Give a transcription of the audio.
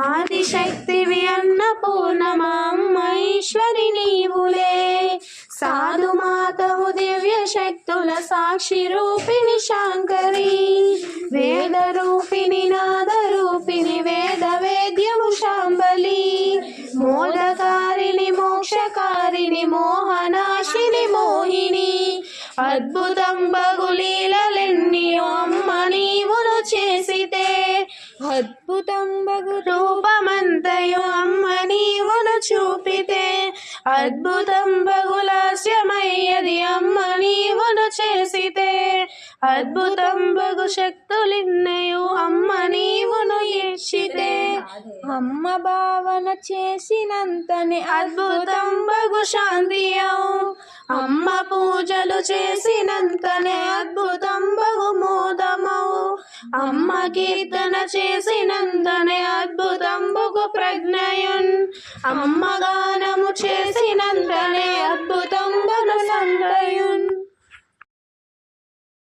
ఆదిశక్తివి అన్నపూర్ణమామ్మేశ్వరి నీవులే, సాధుమాతవు దివ్య శక్తుల సాక్షి రూపిణి శాంకరి, వేద రూపిణి నాద రూపిణి వేద వేద్యము శాంబలి, మోదకారిణి మోక్షకారిణి మోహనాశిని మోహిని, అద్భుతం బగులీలెన్నియో అమ్మ నీవును చేసితే, అద్భుతం బగు రూపమంతయు అమ్మ నీవును చూపితే, అద్భుతం బగులాస్యమయ్యది అమ్మ నీవును చేసితే, అద్భుతం బగు శక్తులిన్నయు అమ్మ నీవును ఇచ్చితే, అమ్మ భావన చేసినంతనే అద్భుతం బగు శాంతియవు, అమ్మ పూజలు చేసినంతనే అద్భుతం బగు మోదమవు, అమ్మ కీర్తన చేసినంతనే అద్భుతం బగు ప్రజ్ఞయున్, అమ్మ గానము చేసినంతనే అద్భుతం బగు